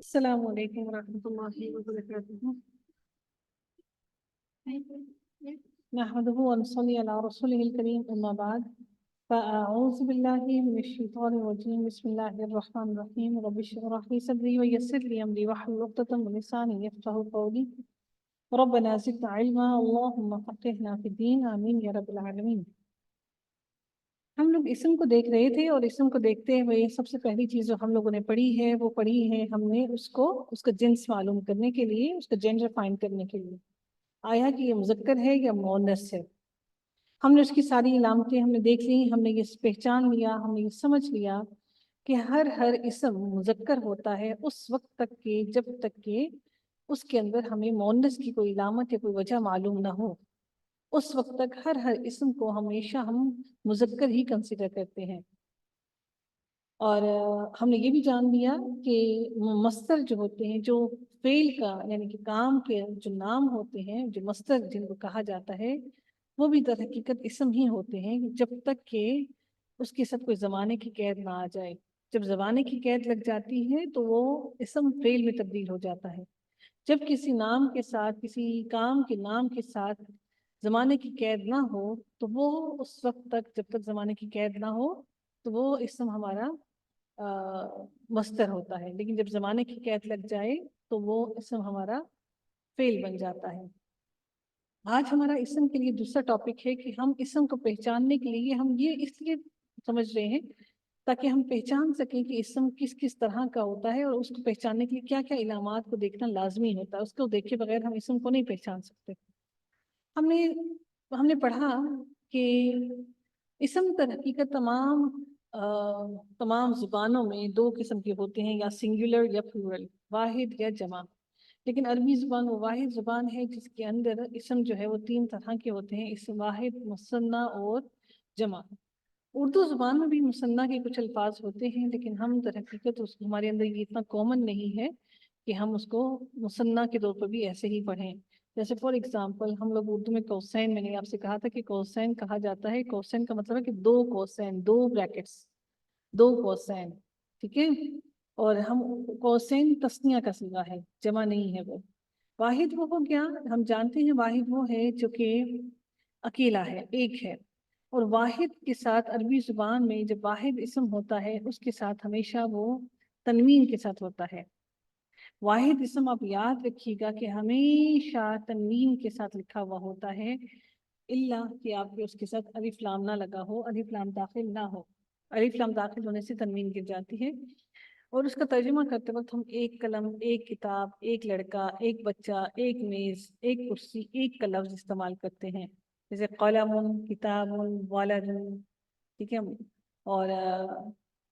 السلام علیکم ورحمۃ اللہ وبرکاتہ. نحمده ونصلي على رسوله الكريم اما بعد فاعوذ بالله من الشيطان الرجيم. بسم الله الرحمن الرحيم. رب اشرح لي صدري ويسر لي امري واحلل عقدة من لساني يفقهوا قولي. ربنا زدنا علما اللهم فقهنا في الدين آمين یا رب العالمین. ہم لوگ اسم کو دیکھ رہے تھے اور اسم کو دیکھتے ہوئے سب سے پہلی چیز جو ہم لوگوں نے پڑھی ہے وہ پڑھی ہے ہم نے اس کا جنس معلوم کرنے کے لیے، اس کا جینڈر فائنڈ کرنے کے لیے آیا کہ یہ مذکر ہے یا مؤنث ہے. ہم نے اس کی ساری علامتیں ہم نے دیکھ لی، ہم نے یہ پہچان لیا، ہم نے یہ سمجھ لیا کہ ہر اسم مذکر ہوتا ہے اس وقت تک کہ جب تک کہ اس کے اندر ہمیں مؤنث کی کوئی علامت یا کوئی وجہ معلوم نہ ہو. اس وقت تک ہر اسم کو ہمیشہ ہم مذکر ہی کنسیڈر کرتے ہیں. اور ہم نے یہ بھی جان لیا کہ مصدر جو ہوتے ہیں، جو فعل کا یعنی کہ کام کے جو نام ہوتے ہیں، جو مصدر جن کو کہا جاتا ہے، وہ بھی در حقیقت اسم ہی ہوتے ہیں جب تک کہ اس کے ساتھ کوئی زمانے کی قید نہ آ جائے. جب زمانے کی قید لگ جاتی ہے تو وہ اسم فعل میں تبدیل ہو جاتا ہے. جب کسی نام کے ساتھ، کسی کام کے نام کے ساتھ زمانے کی قید نہ ہو تو وہ اس وقت تک، جب تک زمانے کی قید نہ ہو تو وہ اسم ہمارا مصدر ہوتا ہے. لیکن جب زمانے کی قید لگ جائے تو وہ اسم ہمارا فعل بن جاتا ہے. آج ہمارا اسم کے لیے دوسرا ٹاپک ہے کہ ہم اسم کو پہچاننے کے لیے ہم یہ اس لیے سمجھ رہے ہیں تاکہ ہم پہچان سکیں کہ اسم کس کس طرح کا ہوتا ہے اور اس کو پہچاننے کے لیے کیا کیا علامات کو دیکھنا لازمی ہوتا ہے. اس کو دیکھے بغیر ہم اسم کو نہیں پہچان سکتے. ہم نے پڑھا کہ اسم در حقیقت تمام زبانوں میں دو قسم کے ہوتے ہیں، یا سنگولر یا پلورل، واحد یا جمع. لیکن عربی زبان وہ واحد زبان ہے جس کے اندر اسم جو ہے وہ تین طرح کے ہوتے ہیں، اسم واحد، مثنیٰ اور جمع. اردو زبان میں بھی مثنیٰ کے کچھ الفاظ ہوتے ہیں، لیکن ہم در حقیقت ہمارے اندر یہ اتنا کامن نہیں ہے کہ ہم اس کو مثنیٰ کے طور پر بھی ایسے ہی پڑھیں. جیسے فار ایگزامپل ہم لوگ اردو میں کوسین، میں نے آپ سے کہا تھا کہ کوسین کہا جاتا ہے. کوسین کا مطلب ہے کہ دو کوسین، دو بریکٹس، دو کوسین، ٹھیک ہے. اور ہم کوسین تسنیہ کا صیغہ ہے، جمع نہیں ہے. وہ واحد وہ ہو گیا، ہم جانتے ہیں واحد وہ ہے جو کہ اکیلا ہے، ایک ہے. اور واحد کے ساتھ عربی زبان میں جب واحد اسم ہوتا ہے اس کے ساتھ ہمیشہ وہ تنوین کے ساتھ ہوتا ہے. واحد اسم آپ یاد رکھیے گا کہ ہمیشہ تنوین کے ساتھ لکھا ہوا ہوتا ہے، الا کہ آپ کے اس کے ساتھ الف لام نہ لگا ہو، الف لام داخل نہ ہو. الف لام داخل ہونے سے تنوین گر جاتی ہے. اور اس کا ترجمہ کرتے وقت ہم ایک قلم، ایک کتاب، ایک لڑکا، ایک بچہ، ایک میز، ایک کرسی، ایک کا لفظ استعمال کرتے ہیں. جیسے قلم، کتاب، ولد، ٹھیک ہے. اور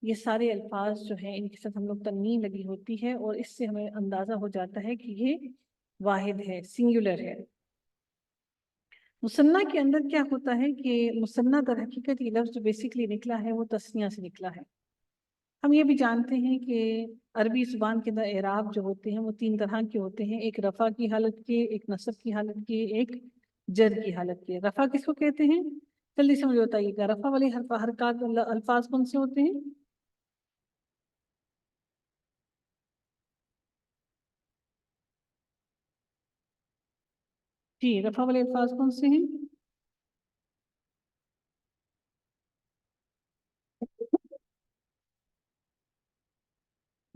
یہ سارے الفاظ جو ہیں ان کے ساتھ ہم لوگ تنوین لگی ہوتی ہے، اور اس سے ہمیں اندازہ ہو جاتا ہے کہ یہ واحد ہے، سنگولر ہے. مثنیٰ کے اندر کیا ہوتا ہے کہ مثنیٰ در حقیقت یہ لفظ جو بیسکلی نکلا ہے وہ تسنیہ سے نکلا ہے. ہم یہ بھی جانتے ہیں کہ عربی زبان کے اندر اعراب جو ہوتے ہیں وہ تین طرح کے ہوتے ہیں، ایک رفع کی حالت کے، ایک نصب کی حالت کے، ایک جر کی حالت کے. رفع کس کو کہتے ہیں؟ جلدی سے مجھے بتائیے گا، رفع والے حرکات الفاظ کون سے ہوتے ہیں؟ جی، رفع والے الفاظ کون سے ہیں؟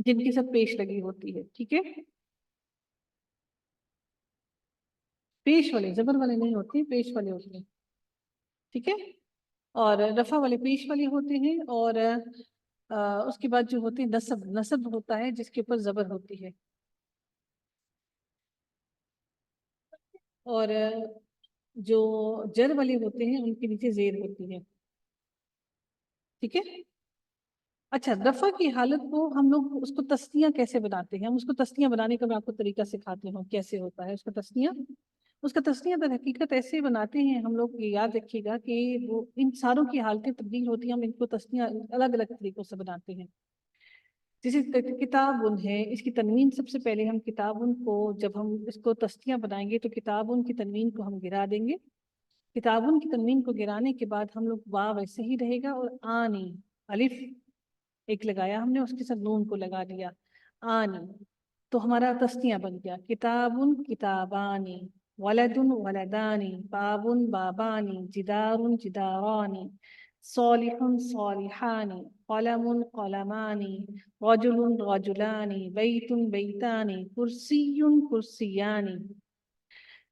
جن کے ساتھ پیش لگی ہوتی ہے، ٹھیک ہے. پیش والے، زبر والے نہیں ہوتے، پیش والے ہوتے ہیں، ٹھیک ہے. اور رفع والے پیش والے ہوتے ہیں. اور اس کے بعد جو ہوتے ہیں نصب، نصب ہوتا ہے جس کے اوپر زبر ہوتی ہے. اور جو جر والے ہوتے ہیں ان کے نیچے زیر ہوتی ہے، ٹھیک ہے. اچھا، رفع کی حالت کو ہم لوگ اس کو تسنیہ کیسے بناتے ہیں؟ ہم اس کو تسنیہ بنانے کا میں آپ کو طریقہ سکھاتی ہوں کیسے ہوتا ہے اس کا تسنیہ. اس کا تسنیہ در حقیقت ایسے بناتے ہیں ہم لوگ، یہ یاد رکھیے گا کہ وہ ان ساروں کی حالتیں تبدیل ہوتی ہیں، ہم ان کو تسنیہ الگ الگ طریقوں سے بناتے ہیں. جیسے کتاب ہے، اس کی تنوین سب سے پہلے ہم کتاب کو جب ہم اس کو تسنیہ بنائیں گے تو کتاب کی تنوین کو ہم گرا دیں گے. کتاب کی تنوین کو گرانے کے بعد ہم لوگ واو ویسے ہی رہے گا، اور آنی، الف ایک لگایا ہم نے، اس کے ساتھ نون کو لگا دیا، آنی. تو ہمارا تسنیہ بن گیا کتابن کتابانی، ولدن ولدانی، بابن بابانی، جدارن جدارانی، صالح صالحانی، قلم قلمانی، رجل رجلانی، بیت بیتانی، کرسی کرسیانی،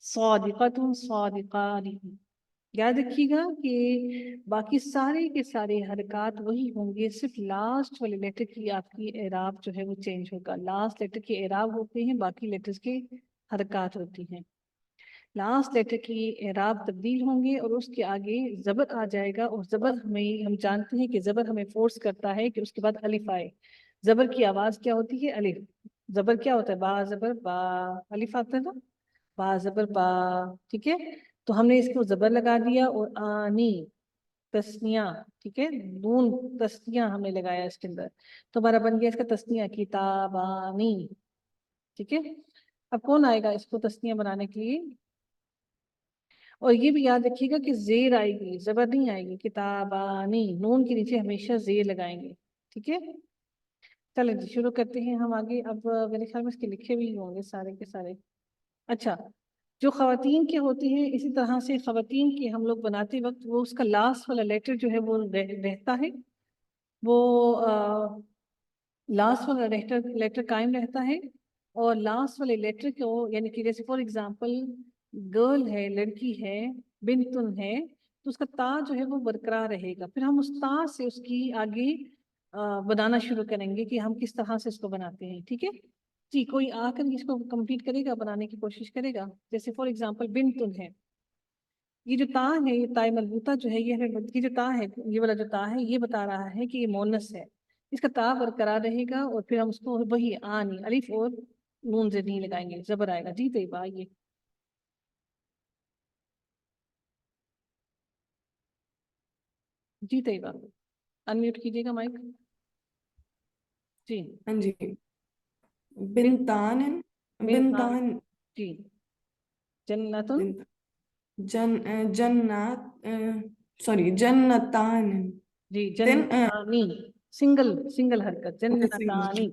صادقۃ صادقانی۔ یاد رکھیے گا کہ باقی سارے کے سارے حرکات وہی ہوں گے، صرف لاسٹ والے لیٹر کی آپ کی اعراب جو ہے وہ چینج ہوگا۔ لاسٹ لیٹر کے اعراب ہوتے ہیں، باقی لیٹرز کے حرکات ہوتی ہیں۔ لاسٹ لیٹر کی اعراب تبدیل ہوں گے اور اس کے آگے زبر آ جائے گا، اور زبر ہم جانتے ہیں کہ زبر ہمیں فورس کرتا ہے کہ اس کے بعد الف آئے۔ زبر کی آواز کیا ہوتی ہے؟ الف۔ زبر کیا ہوتا ہے؟ با زبر با، الف آتا ہے نا، با زبر با، ٹھیک ہے؟ تو ہم نے اس کو زبر لگا دیا، اور آنی تسنیہ، ٹھیک ہے، نون تسنیہ ہم نے لگایا اس کے اندر، تو ہمارا بن گیا اس کا تسنیہ کتابانی، ٹھیک ہے؟ اب کون آئے گا اس کو تسنیہ بنانے کے لیے؟ اور یہ بھی یاد رکھیے گا کہ زیر آئے گی، زبر نہیں آئے گی، کتابانی، نون کے نیچے ہمیشہ زیر لگائیں گے، ٹھیک ہے؟ چلیں جی شروع کرتے ہیں ہم آگے۔ اب میرے خیال میں اس کے لکھے بھی ہوں گے سارے کے سارے۔ اچھا، جو خواتین کے ہوتے ہیں اسی طرح سے خواتین کے ہم لوگ بناتے وقت وہ اس کا لاسٹ والا لیٹر جو ہے وہ رہتا ہے، وہ لاسٹ والا لیٹر قائم رہتا ہے، اور لاسٹ والے لیٹر کو یعنی کہ جیسے فار ایگزامپل گرل ہے، لڑکی ہے، بنتن ہے، تو اس کا تا جو ہے وہ برقرار رہے گا، پھر ہم اس تا سے اس کی آگے بنانا شروع کریں گے کہ ہم کس طرح سے اس کو بناتے ہیں، ٹھیک ہے جی؟ کوئی آ کر اس کو کمپلیٹ کرے گا، بنانے کی کوشش کرے گا؟ جیسے فار ایگزامپل بنتن ہے، یہ جو تا ہے، یہ تائے مربوطہ جو ہے، یہ جو تا ہے، یہ والا جو تا ہے یہ بتا رہا ہے کہ یہ مونس ہے، اس کا تا برقرار رہے گا، اور پھر ہم اس کو وہی آنی الف اور نون سے نہیں لگائیں گے، زبر آئے گا۔ جی طیبہ آئیے۔ جی طیبہ انمیوٹ کیجیے گا مائک۔ جی ہاں جی، بنتان بنتان جی، جنتن جنات سوری جنتان جی، جنتانی، سنگل حرکت، جنتانی۔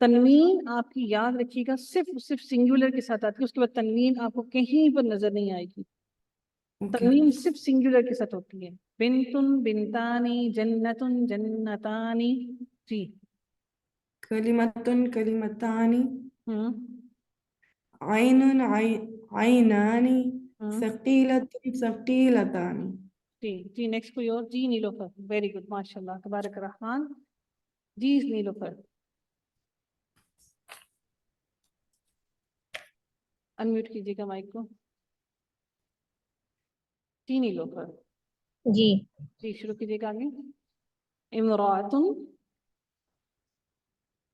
تنوین آپ کی یاد رکھیے گا صرف سنگولر کے ساتھ آتی ہے، اس کے بعد تنوین آپ کو کہیں پر نظر نہیں آئے گی، تنوین صرف سنگولر کے ساتھ ہوتی ہے۔ بنتن بنتانی، جنتن جنتانی۔ جی، کلمتن کلمتانی، عین عینانی، ثقیلتن ثقیلتانی۔ جی جی، نیکسٹ کوئی اور؟ جی نیلوفر، ویری گڈ، ماشاء اللہ تبارک الرحمن۔ جی نیلوفر انمیوٹ کیجیے گا مائک کو۔ جی نیلوفر جی جی شروع کیجیے گا آگے۔ امراتن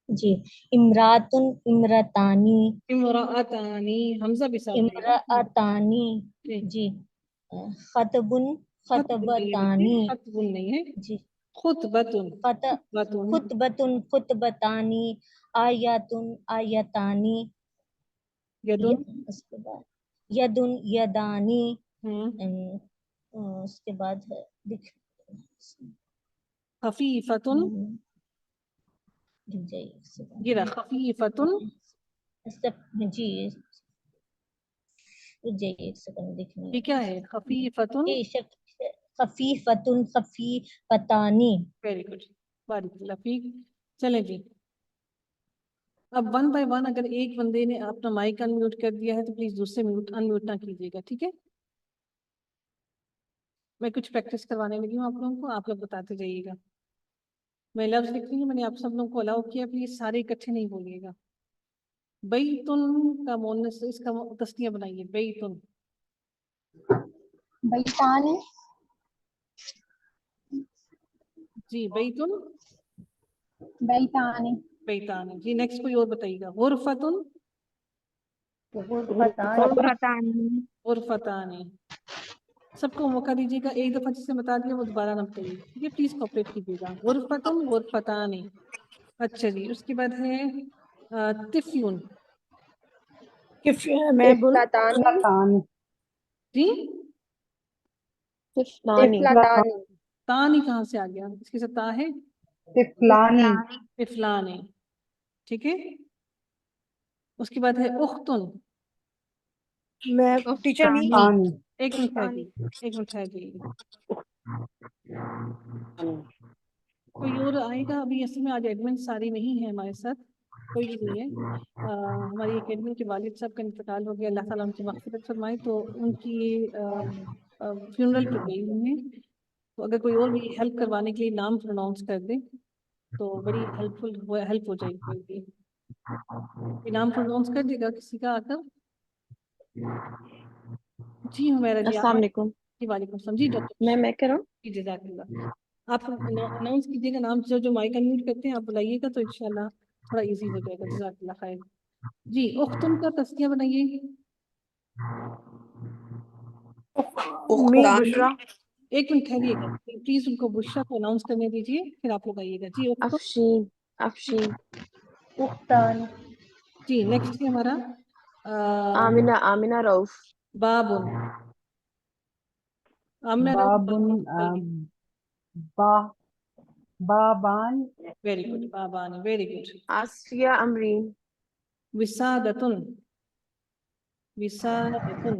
جی، امراتن امرتانی، امراتانی، حمزہ بھی ساتھ رہے گا۔ امراتانی جی، خطبن خطبتانی، خطبن نہیں ہے، جی، خطبتن، خطبتن خطبتانی، آیاتن آیتانی، یدن، اس کے بعد یدن یدانی، اس کے بعد ہے خفیفتن، یہ رہا خفیفتن، جی ایک سیکنڈ دیکھنی یہ کیا ہے؟ خفیفتن، خفیفتن خفیفتانی۔ ویری گڈ، بارک اللہ فیک۔ چلیں جی، اب ون بائی ون اگر ایک بندے نے اپنا مائک انمیوٹ کر دیا ہے تو پلیز دوسرے انمیوٹ نہ کیجیے گا، ٹھیک ہے؟ میں کچھ پریکٹس کروانے لگی ہوں آپ لوگوں کو، آپ لوگ بتاتے جائیے گا۔ میں لفظ لکھ رہی ہوں، میں نے آپ سب لوگوں کو الاؤ کیا، پلیز سارے اکٹھے نہیں بولیے گا۔ بیتن کا مونس، اس کا تسنیہ بنائیے، بیتن، بیتانی، جی بیتن بیتانی، بیتان۔ جی نیکسٹ کوئی اور بتائیے گا۔ غرفتن، غرفتانی، غرفتان۔ سب کو موقع دیجیے گا، ایک دفعہ جسے بتا دیا وہ دوبارہ نہ بتائیے، ٹھیک ہے؟ پلیز کوپریٹ کیجیے گا۔ غرفتن غرفتان۔ اچھا جی، اس کے بعد ہے طفلن، طفلتانی، جی طفلتانی، تانی کہاں سے آ گیا؟ اس کے ساتھ تا ہے، طفلانی، طفلان، ٹھیک ہے؟ اس کے بعد ہے اختن. میں ٹیچر نہیں. ایک منٹ ہے جی, ایک منٹ ہے جی. کوئی اور آئے گا؟ ابھی اصل میں آج ایڈمن ساری نہیں ہے ہمارے ساتھ, کوئی بھی نہیں ہے. ہماری اکیڈمی کے والد صاحب کا انتقال ہو گیا, اللہ تعالیٰ ان کی مغفرت فرمائے. تو ان کی فیونرل پہ گئی ہوئی ہیں, تو اگر کوئی اور بھی ہیلپ کروانے کے لیے نام پروناؤنس کر دے تو بڑی ہیلپ ہو جائے گی. یہ نام پروناؤنس کر دے گا کسی کا آ کر؟ جی ہمیرا جی. السلام علیکم. جی وعلیکم السلام. جی ڈاکٹر میں کروں. جی جزاک اللہ. آپ اناؤنس کیجیے گا نام, جو مائک انمیوٹ کرتے ہیں آپ بلائیے گا تو انشاءاللہ تھوڑا ایزی ہو جائے گا. جزاک اللہ خیر. جی اختن کا تسنیہ بنائیے. می بشرا. ایک منٹ ٹھہریے گا پلیز, ان کو بشرا کو اناؤنس کرنے دیجیے, پھر آپ لوگ آئیے گا. جی اختن. افشین. افشین. اختان. جی نیکسٹ ہے ہمارا آمنہ. آمنہ رؤف. بابن. بابان. Very good. بابان. Very good. آسفیہ امرین. وسادتن. وسادتن.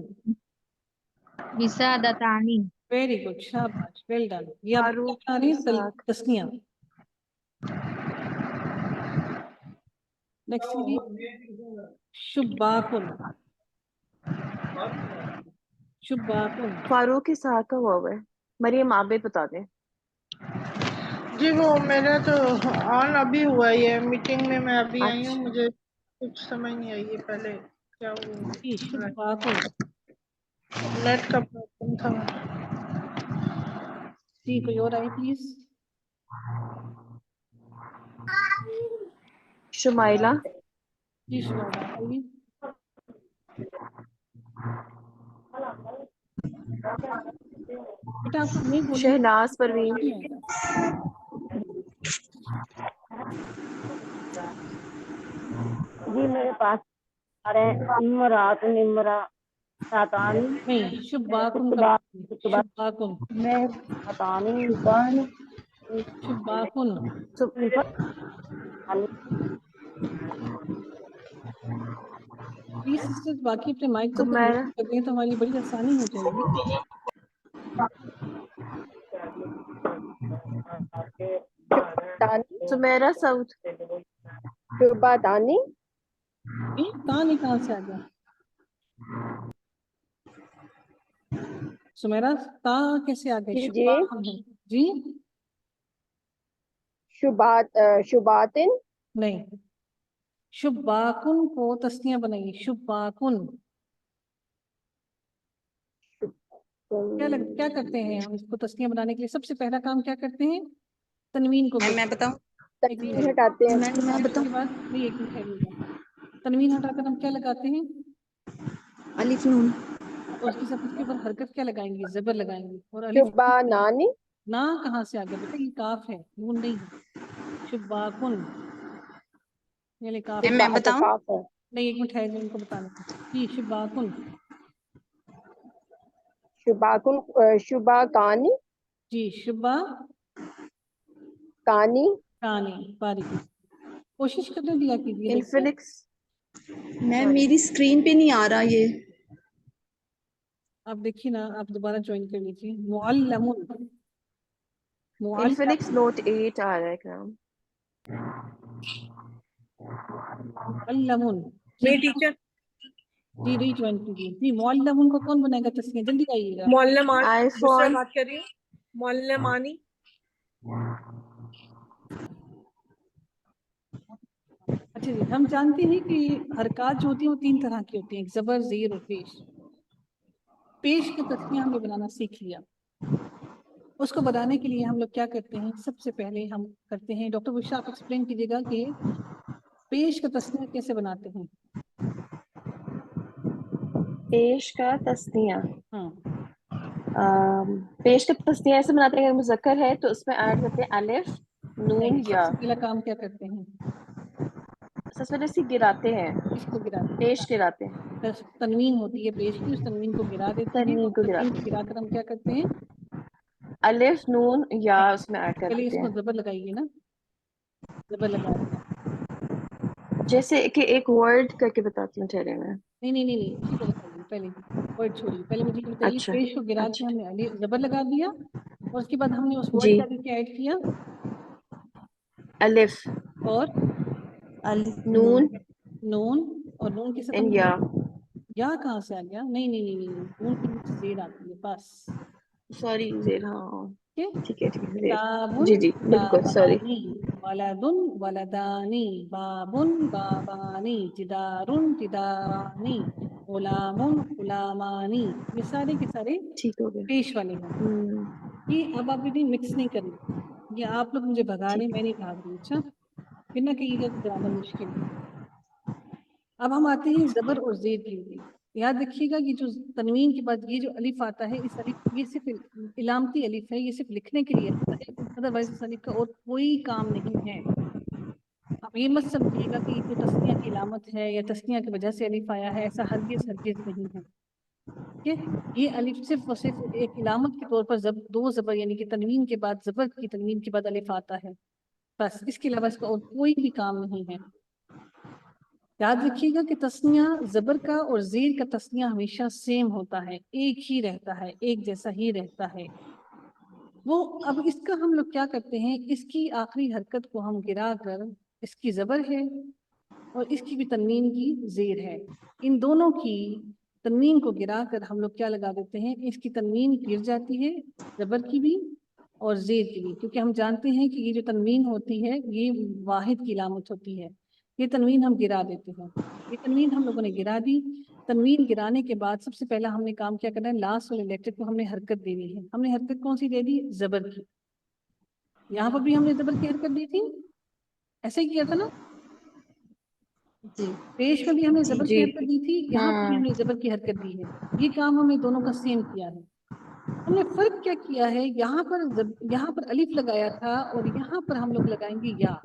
وسادتانی. Very good. شاباش. Well done. یہ آپ فاروق بتا رہے ہیں اسحاق. تسنیہ. نیکسٹ جی شباکن. شباکن. فاروق اسحاق کا ہوا ہے. مریم عابد بتا دیں. جی وہ میرا تو آن ابھی ہوا ہے, یہ میٹنگ میں ابھی آئی ہوں, اچھا. مجھے کچھ سمجھ نہیں آئی ہے پہلے کیا جی شباکن. نیٹ کا پرابلم تھا. جی کوئی اور آئی پلیز. شمائلہ. جی شمائلہ آئیے. بیٹا آپ کو نہیں بولیں گے شہناز پروین. نہیں آئے گا. جی میرے پاس آ رہے ہیں امرات نمرا ساتانی. نہیں شباکن کا. شباکن. میں ساتانی بان. شباکن. پلیز سسٹر باقی اپنے مائک کو اوپر سمیرہ. کر دیں تو ہماری بڑی آسانی ہو جائے گی. تانی. سمیرہ سعود. شبہ تانی. تانی کہاں سے آ گیا؟ سمیرہ تا کیسے آ گئے؟ جی شباکن ہے. جی شباتن. نہیں, شباکن کو تسنیہ بنائیے. شباکن. کیا کرتے ہیں ہم اس کو تسنیہ بنانے کے لیے؟ سب سے پہلا کام کیا کرتے ہیں؟ تنوین کو میں بتاؤں. تنوین ہٹاتے ہیں. میں بتاؤں. کے بعد نہیں, ایک منٹ ٹھہریے گا. تنوین ہٹا کر ہم کیا لگاتے ہیں؟ الف نون. اور اس کے ساتھ اس کے اوپر حرکت کیا لگائیں گے؟ زبر لگائیں گے. اور الف شبہ نانی. نا کہاں سے آ گیا بیٹا؟ یہ کاف ہے, نون نہیں ہے. شباکن یہ کاف میں ہے. بتاؤں. کاف ہے. نہیں ایک منٹ ہے ان کو بتانا. جی شباکن. شباکن. شبہ کانی. جی شبا کانی. کانی. باریک. کوشش کرنے دیا کیجیے. انفینکس. میں میری اسکرین پہ نہیں آ رہا یہ. آپ دیکھیے نا, آپ دوبارہ جوائن کر لیجیے. معلم. انفینکس معلم. نوٹ 8 آ رہا ہے کرام. معلم. میری ٹیچر جی ری جوائن کیجیے. جی معلم کو کون بنائے گا تسنیہ؟ جلدی آئیے گا. معلمان آئی جس سے فون. بات کر رہی ہوں, معلمانی. اچھا جی, ہم جانتے ہیں کہ حرکات جو ہوتی ہیں وہ 3 طرح کی ہوتی ہیں, ایک زبر, زیر اور پیش. پیش کا تسنیہ ہم نے بنانا سیکھ لیا. اس کو بنانے کے لیے ہم لوگ کیا کرتے ہیں؟ سب سے پہلے ہم کرتے ہیں, ڈاکٹر بشرا آپ ایکسپلین کیجیے گا کہ پیش کا تسنیہ کیسے بناتے ہیں. پیش کا تسنیہ. ہاں پیش کا تسنیہ ایسے بناتے ہیں, اگر مذکر ہے تو اس میں ایڈ کرتے ہیں الف نون نہیں, سب یا. سے پہلا کام کیا کرتے ہیں؟ سب سے پہلے گراتے ہیں. اس کو گراتے ہیں. پیش گراتے ہیں. تنوین ہوتی ہے پیش کی, اس تنوین کو گرا دیتے ہیں. تنوین اور کو تنوین گراتے کو ہیں. گرا کر ہم کیا کرتے ہیں؟ الف نون یا اس میں ایڈ کر پہلے اس دیتے کو ہیں. زبر لگائیے نا, زبر لگا دیا. جیسے کہ ایک ورڈ کر کے بتاتی ہوں ٹھہرے میں. نہیں اسی کو بتائیے پہلے ورڈ چھوڑیے. پہلے مجھے یہ بتائیے اچھا پیش کو گرا کے ہم نے الف زبر لگا دیا اور اس کے بعد ہم نے اس ورڈ جی. کا بھی کیا ایڈ کیا الف اور الف نون نون اور نون کے ساتھ ہم اینڈ نے یا. یا کہاں سے آ گیا؟ نہیں نون کے نیچے زیر آتی ہے بس. سوری زیر. ہاں ٹھیک ٹھیک ہے زیر. کتابن جی بالکل سوری. کتابانی ولدن ولدانی بابن بابانی جدارن جدارانی غلامن غلامانی. یہ سارے کے سارے ٹھیک ہو گیا. پیش والے ہیں. یہ اب آپ مکس نہیں کرنا. یہ آپ لوگ مجھے بھگا رہے، میں نہیں بھاگ رہی. اچھا پھر نہ کہیے گا کہ گرامر مشکل ہے. اب ہم آتے ہیں زبر اور زیر کے لیے. یاد رکھیے گا یہ جو تنوین کے بعد یہ جو الف آتا ہے، اس الف یہ صرف علامتی الف ہے، یہ صرف لکھنے کے لیے ہے، ادروائز اس الف کا اور کوئی کام نہیں ہے. اب یہ مت سمجھیے گا کہ یہ جو تسنیہ کی علامت ہے یا تسنیہ کی وجہ سے الف آیا ہے، ایسا ہرگز نہیں ہے. یہ الف صرف اور صرف ایک علامت کے طور پر دو زبر یعنی کہ تنوین کے بعد زبر کی تنوین کے بعد الف آتا ہے بس. اس کے علاوہ اس کا اور کوئی بھی کام نہیں ہے. یاد رکھیے گا کہ تسنیہ زبر کا اور زیر کا تسنیہ ہمیشہ سیم ہوتا ہے، ایک ہی رہتا ہے، ایک جیسا ہی رہتا ہے. وہ اب اس کا ہم لوگ کیا کرتے ہیں، اس کی آخری حرکت کو ہم گرا کر، اس کی زبر ہے اور اس کی بھی تنوین کی زیر ہے، ان دونوں کی تنوین کو گرا کر ہم لوگ کیا لگا دیتے ہیں، اس کی تنوین گر جاتی ہے زبر کی بھی اور زیر کی بھی. کیونکہ ہم جانتے ہیں کہ یہ جو تنوین ہوتی ہے یہ واحد کی علامت ہوتی ہے. یہ تنوین ہم گرا دیتے ہیں. یہ تنوین ہم لوگوں نے گرا دی. تنوین گرانے کے بعد سب سے پہلا ہم نے کام کیا کرنا ہے، لاسٹ والے لیٹر کو ہم نے حرکت دینی ہے. ہم نے حرکت کون سی دے دی؟ زبر کی. یہاں پر بھی ہم نے زبر کی حرکت دی تھی، ایسے ہی کیا تھا نا. جی پیش میں بھی ہم نے زبر کی جی. حرکت دی تھی، یہاں پر بھی ہم نے زبر کی حرکت دی ہے. یہ کام ہم نے دونوں کا سیم کیا ہے. ہم نے فرق کیا کیا ہے، یہاں پر الف لگایا تھا اور یہاں پر ہم لوگ لگائیں گے یا،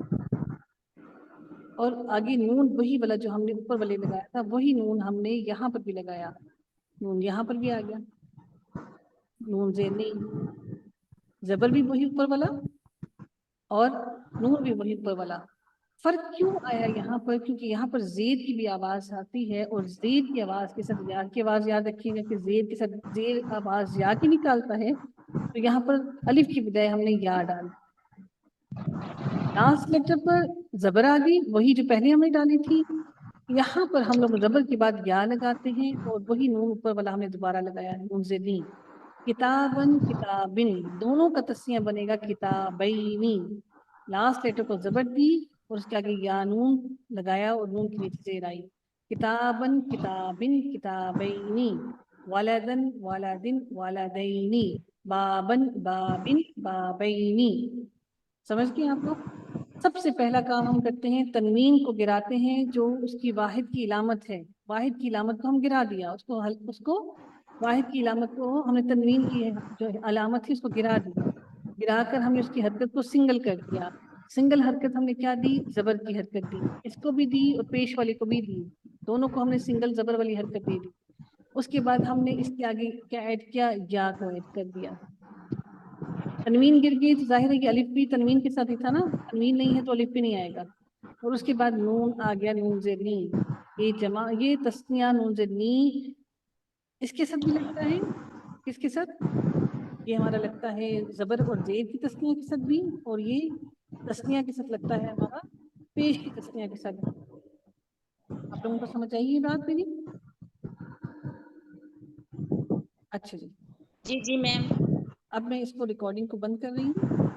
اور آگے نون وہی والا جو ہم نے اوپر والے لگایا تھا وہی نون ہم نے یہاں پر بھی لگایا. نون یہاں پر بھی آ گیا، نون زیر نہیں، زبر بھی وہی اوپر والا اور نون بھی وہی اوپر والا. فرق کیوں آیا یہاں پر؟ کیونکہ یہاں پر زیر کی بھی آواز آتی ہے اور زیر کی آواز کے ساتھ یا کی آواز. یاد رکھیے گا کہ زیر کے ساتھ زیر آواز یا کی نکالتا ہے، تو یہاں پر الف کی بجائے ہم نے یا ڈال. لاسٹ لیٹر پر زبر آ گئی وہی جو پہلے ہم نے ڈالی تھی. یہاں پر ہم لوگ زبر کے بعد یا لگاتے ہیں اور وہی نون اوپر والا ہم نے دوبارہ لگایا ہے، نون زیر. کتابن کتابن دونوں کا تسنیہ بنے گا کتابینی. لاسٹ لیٹر کو زبر دی اور اس کے آگے یا نون لگایا اور نون کے نیچے زیر آئی. کتابن کتابن کتابینی ولدن ولدن ولدینی بابن بابن بابینی. سمجھ گئے آپ لوگ؟ سب سے پہلا کام ہم کرتے ہیں تنوین کو گراتے ہیں جو اس کی واحد کی علامت ہے. واحد کی علامت کو ہم گرا دیا، اس کو واحد کی علامت کو ہم نے تنوین کی جو علامت تھی اس کو گرا دیا. گرا کر ہم نے اس کی حرکت کو سنگل کر دیا. سنگل حرکت ہم نے کیا دی؟ زبر کی حرکت دی. اس کو بھی دی اور پیش والے کو بھی دی، دونوں کو ہم نے سنگل زبر والی حرکت دے دی. اس کے بعد ہم نے اس کے آگے کیا ایڈ کیا؟ یا کو ایڈ کر دیا. تنوین گر گئی تو ظاہر ہے کہ الف بھی تنوین کے ساتھ ہی تھا نا، تنوین نہیں ہے تو الف بھی نہیں آئے گا. اور اس کے بعد نون آ گیا، نون زیر نی. یہ جمع یہ تسنیہ نون زیر نی اس کے ساتھ بھی لگتا ہے. کس کے ساتھ؟ یہ ہمارا لگتا ہے زبر اور زیر کی تسنیہ کے ساتھ بھی، اور یہ تسنیہ کے ساتھ لگتا ہے ہمارا پیش کی تسنیہ کے ساتھ. آپ لوگوں کو سمجھ آئیے بات میری؟ اچھا جی جی میم. اب میں اس کو ریکارڈنگ کو بند کر رہی ہوں.